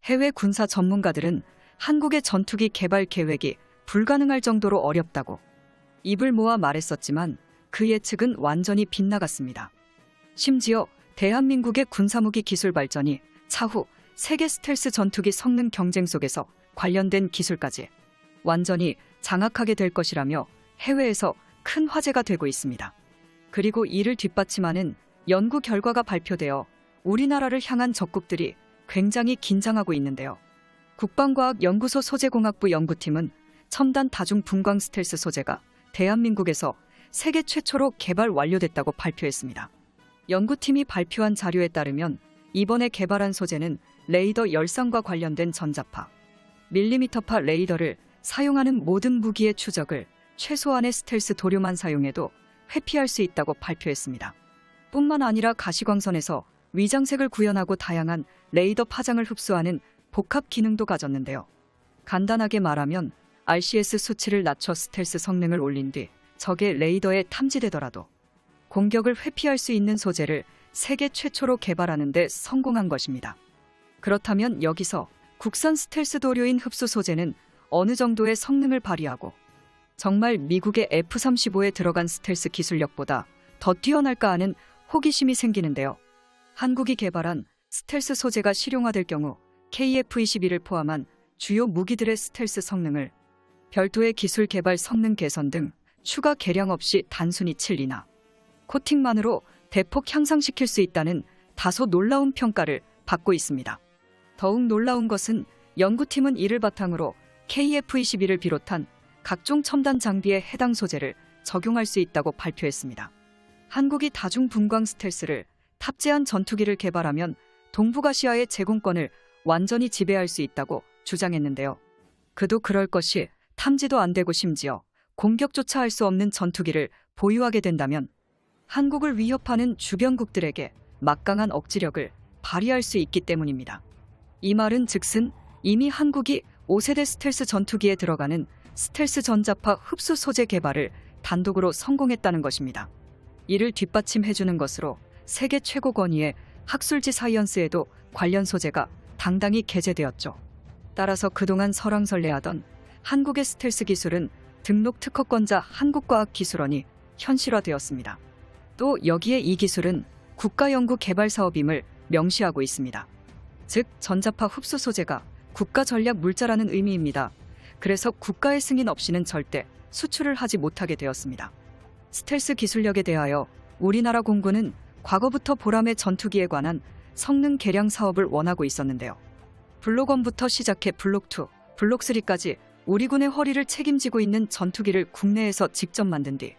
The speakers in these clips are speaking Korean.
해외 군사 전문가들은 한국의 전투기 개발 계획이 불가능할 정도로 어렵다고 입을 모아 말했었지만 그 예측은 완전히 빗나갔습니다. 심지어 대한민국의 군사무기 기술 발전이 차후 세계 스텔스 전투기 성능 경쟁 속에서 관련된 기술까지 완전히 장악하게 될 것이라며 해외에서 큰 화제가 되고 있습니다. 그리고 이를 뒷받침하는 연구 결과가 발표되어 우리나라를 향한 적국들이 굉장히 긴장하고 있는데요. 국방과학연구소 소재공학부 연구팀은 첨단 다중 분광 스텔스 소재가 대한민국에서 세계 최초로 개발 완료됐다고 발표했습니다. 연구팀이 발표한 자료에 따르면 이번에 개발한 소재는 레이더 열상과 관련된 전자파, 밀리미터파 레이더를 사용하는 모든 무기의 추적을 최소한의 스텔스 도료만 사용해도 회피할 수 있다고 발표했습니다. 뿐만 아니라 가시광선에서 위장색을 구현하고 다양한 레이더 파장을 흡수하는 복합 기능도 가졌는데요. 간단하게 말하면 RCS 수치를 낮춰 스텔스 성능을 올린 뒤 적의 레이더에 탐지되더라도 공격을 회피할 수 있는 소재를 세계 최초로 개발하는 데 성공한 것입니다. 그렇다면 여기서 국산 스텔스 도료인 흡수 소재는 어느 정도의 성능을 발휘하고 정말 미국의 F-35에 들어간 스텔스 기술력보다 더 뛰어날까 하는 호기심이 생기는데요. 한국이 개발한 스텔스 소재가 실용화될 경우 KF-21을 포함한 주요 무기들의 스텔스 성능을 별도의 기술 개발 성능 개선 등 추가 개량 없이 단순히 칠리나 코팅만으로 대폭 향상시킬 수 있다는 다소 놀라운 평가를 받고 있습니다. 더욱 놀라운 것은 연구팀은 이를 바탕으로 KF-21을 비롯한 각종 첨단 장비에 해당 소재를 적용할 수 있다고 발표했습니다. 한국이 다중 분광 스텔스를 탑재한 전투기를 개발하면 동북아시아의 제공권을 완전히 지배할 수 있다고 주장했는데요. 그도 그럴 것이 탐지도 안 되고 심지어 공격조차 할 수 없는 전투기를 보유하게 된다면 한국을 위협하는 주변국들에게 막강한 억지력을 발휘할 수 있기 때문입니다. 이 말은 즉슨 이미 한국이 5세대 스텔스 전투기에 들어가는 스텔스 전자파 흡수 소재 개발을 단독으로 성공했다는 것입니다. 이를 뒷받침해주는 것으로 세계 최고 권위의 학술지 사이언스에도 관련 소재가 당당히 게재되었죠. 따라서 그동안 설왕설래하던 한국의 스텔스 기술은 등록 특허권자 한국과학기술원이 현실화되었습니다. 또 여기에 이 기술은 국가연구개발사업임을 명시하고 있습니다. 즉 전자파 흡수 소재가 국가전략 물자라는 의미입니다. 그래서 국가의 승인 없이는 절대 수출을 하지 못하게 되었습니다. 스텔스 기술력에 대하여 우리나라 공군은 과거부터 보람의 전투기에 관한 성능 개량 사업을 원하고 있었는데요. 블록 1부터 시작해 블록 2, 블록 3까지 우리 군의 허리를 책임지고 있는 전투기를 국내에서 직접 만든 뒤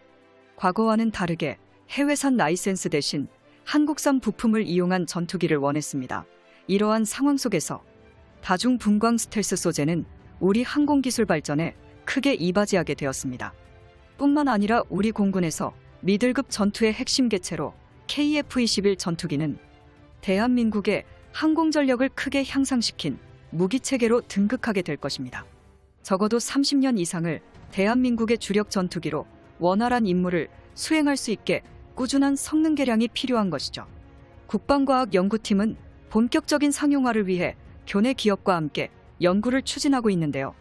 과거와는 다르게 해외산 라이센스 대신 한국산 부품을 이용한 전투기를 원했습니다. 이러한 상황 속에서 다중 분광 스텔스 소재는 우리 항공기술 발전에 크게 이바지하게 되었습니다. 뿐만 아니라 우리 공군에서 미들급 전투의 핵심 개체로 KF-21 전투기는 대한민국의 항공전력을 크게 향상시킨 무기체계로 등극하게 될 것입니다. 적어도 30년 이상을 대한민국의 주력 전투기로 원활한 임무를 수행할 수 있게 꾸준한 성능 개량이 필요한 것이죠. 국방과학연구팀은 본격적인 상용화를 위해 교내 기업과 함께 연구를 추진하고 있는데요.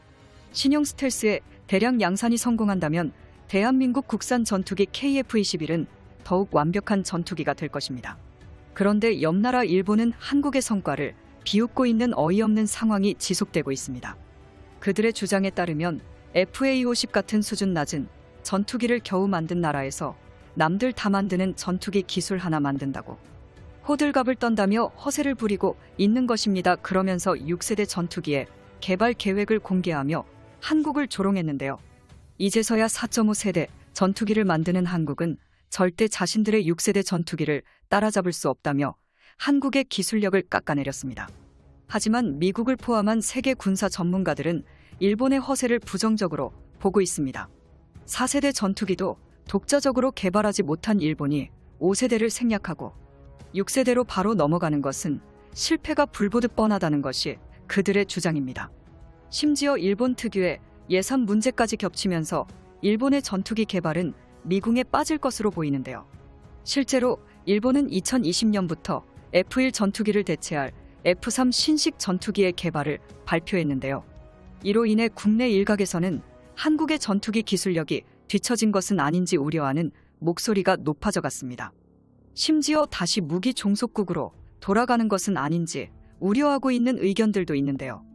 신형 스텔스의 대량 양산이 성공한다면 대한민국 국산 전투기 KF-21은 더욱 완벽한 전투기가 될 것입니다. 그런데 옆나라 일본은 한국의 성과를 비웃고 있는 어이없는 상황이 지속되고 있습니다. 그들의 주장에 따르면 FA-50 같은 수준 낮은 전투기를 겨우 만든 나라에서 남들 다 만드는 전투기 기술 하나 만든다고 호들갑을 떤다며 허세를 부리고 있는 것입니다. 그러면서 6세대 전투기의 개발 계획을 공개하며 한국을 조롱했는데요. 이제서야 4.5세대 전투기를 만드는 한국은 절대 자신들의 6세대 전투기를 따라잡을 수 없다며 한국의 기술력을 깎아내렸습니다. 하지만 미국을 포함한 세계 군사 전문가들은 일본의 허세를 부정적으로 보고 있습니다. 4세대 전투기도 독자적으로 개발하지 못한 일본이 5세대를 생략하고 6세대로 바로 넘어가는 것은 실패가 불보듯 뻔하다는 것이 그들의 주장입니다. 심지어 일본 특유의 예산 문제까지 겹치면서 일본의 전투기 개발은 미궁에 빠질 것으로 보이는데요. 실제로 일본은 2020년부터 F1 전투기를 대체할 F-3 신식 전투기의 개발을 발표했는데요. 이로 인해 국내 일각에서는 한국의 전투기 기술력이 뒤처진 것은 아닌지 우려하는 목소리가 높아져 갔습니다. 심지어 다시 무기 종속국으로 돌아가는 것은 아닌지 우려하고 있는 의견들도 있는데요.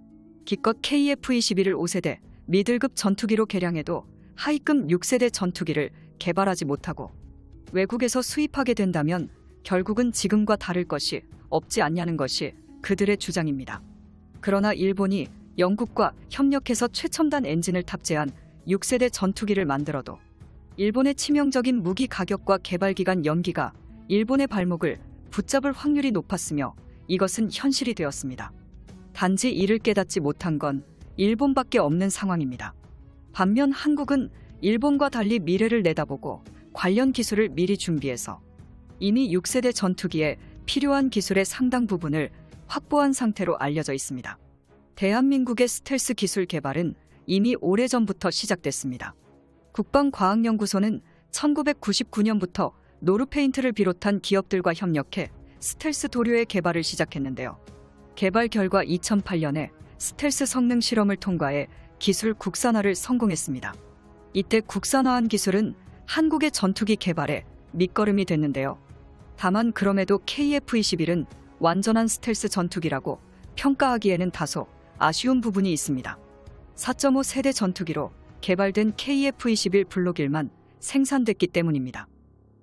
기껏 KF-21을 5세대 미들급 전투기로 개량해도 하위급 6세대 전투기를 개발하지 못하고 외국에서 수입하게 된다면 결국은 지금과 다를 것이 없지 않냐는 것이 그들의 주장입니다. 그러나 일본이 영국과 협력해서 최첨단 엔진을 탑재한 6세대 전투기를 만들어도 일본의 치명적인 무기 가격과 개발 기간 연기가 일본의 발목을 붙잡을 확률이 높았으며 이것은 현실이 되었습니다. 단지 이를 깨닫지 못한 건 일본밖에 없는 상황입니다. 반면 한국은 일본과 달리 미래를 내다보고 관련 기술을 미리 준비해서 이미 6세대 전투기에 필요한 기술의 상당 부분을 확보한 상태로 알려져 있습니다. 대한민국의 스텔스 기술 개발은 이미 오래전부터 시작됐습니다. 국방과학연구소는 1999년부터 노르페인트를 비롯한 기업들과 협력해 스텔스 도료의 개발을 시작했는데요. 개발 결과 2008년에 스텔스 성능 실험을 통과해 기술 국산화를 성공했습니다. 이때 국산화한 기술은 한국의 전투기 개발에 밑거름이 됐는데요. 다만 그럼에도 KF-21은 완전한 스텔스 전투기라고 평가하기에는 다소 아쉬운 부분이 있습니다. 4.5 세대 전투기로 개발된 KF-21 블록 1만 생산됐기 때문입니다.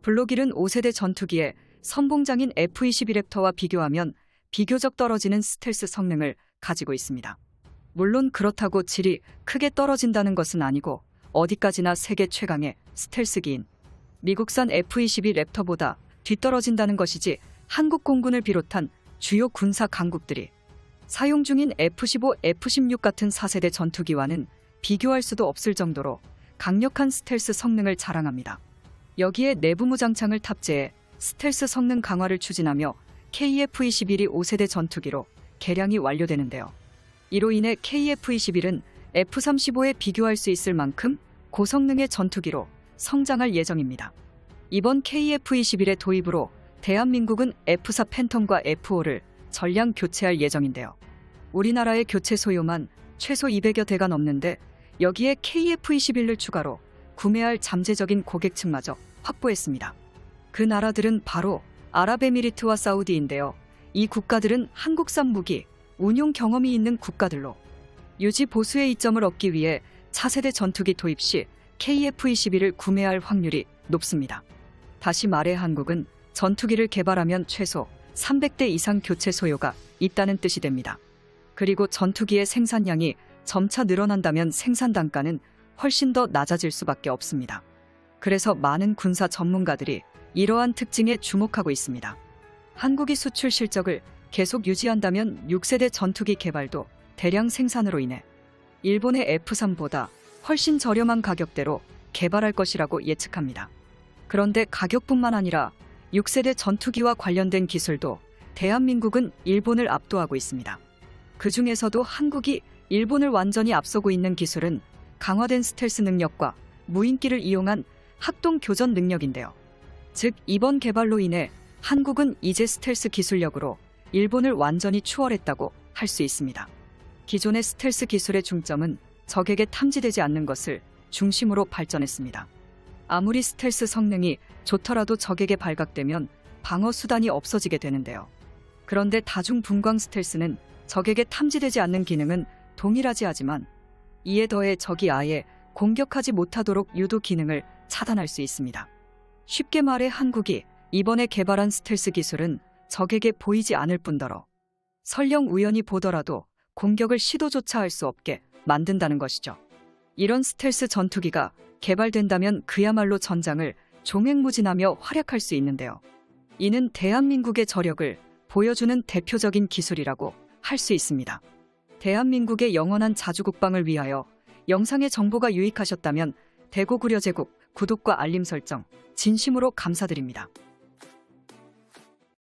블록 1은 5세대 전투기의 선봉장인 F-22 랩터와 비교하면 비교적 떨어지는 스텔스 성능을 가지고 있습니다. 물론 그렇다고 질이 크게 떨어진다는 것은 아니고 어디까지나 세계 최강의 스텔스기인 미국산 F-22 랩터보다 뒤떨어진다는 것이지 한국 공군을 비롯한 주요 군사 강국들이 사용 중인 F-15, F-16 같은 4세대 전투기와는 비교할 수도 없을 정도로 강력한 스텔스 성능을 자랑합니다. 여기에 내부 무장창을 탑재해 스텔스 성능 강화를 추진하며 KF-21이 5세대 전투기로 개량이 완료되는데요. 이로 인해 KF-21은 F-35에 비교할 수 있을 만큼 고성능의 전투기로 성장할 예정입니다. 이번 KF-21의 도입으로 대한민국은 F-4 팬텀과 F-5를 전량 교체할 예정인데요. 우리나라의 교체 소요만 최소 200여 대가 넘는데 여기에 KF-21을 추가로 구매할 잠재적인 고객층마저 확보했습니다. 그 나라들은 바로 아랍에미리트와 사우디인데요. 이 국가들은 한국산 무기 운용 경험이 있는 국가들로 유지 보수의 이점을 얻기 위해 차세대 전투기 도입 시 KF-21을 구매할 확률이 높습니다. 다시 말해 한국은 전투기를 개발하면 최소 300대 이상 교체 소요가 있다는 뜻이 됩니다. 그리고 전투기의 생산량이 점차 늘어난다면 생산 단가는 훨씬 더 낮아질 수밖에 없습니다. 그래서 많은 군사 전문가들이 이러한 특징에 주목하고 있습니다. 한국이 수출 실적을 계속 유지한다면 6세대 전투기 개발도 대량 생산으로 인해 일본의 F-3보다 훨씬 저렴한 가격대로 개발할 것이라고 예측합니다. 그런데 가격뿐만 아니라 6세대 전투기와 관련된 기술도 대한민국은 일본을 압도하고 있습니다. 그 중에서도 한국이 일본을 완전히 앞서고 있는 기술은 강화된 스텔스 능력과 무인기를 이용한 합동 교전 능력인데요. 즉 이번 개발로 인해 한국은 이제 스텔스 기술력으로 일본을 완전히 추월했다고 할 수 있습니다. 기존의 스텔스 기술의 중점은 적에게 탐지되지 않는 것을 중심으로 발전했습니다. 아무리 스텔스 성능이 좋더라도 적에게 발각되면 방어 수단이 없어지게 되는데요. 그런데 다중 분광 스텔스는 적에게 탐지되지 않는 기능은 동일하지 하지만 이에 더해 적이 아예 공격하지 못하도록 유도 기능을 차단할 수 있습니다. 쉽게 말해 한국이 이번에 개발한 스텔스 기술은 적에게 보이지 않을 뿐더러 설령 우연히 보더라도 공격을 시도조차 할 수 없게 만든다는 것이죠. 이런 스텔스 전투기가 개발된다면 그야말로 전장을 종횡무진하며 활약할 수 있는데요. 이는 대한민국의 저력을 보여주는 대표적인 기술이라고 할 수 있습니다. 대한민국의 영원한 자주국방을 위하여 영상의 정보가 유익하셨다면 대구구려제국 구독과 알림 설정 진심으로 감사드립니다.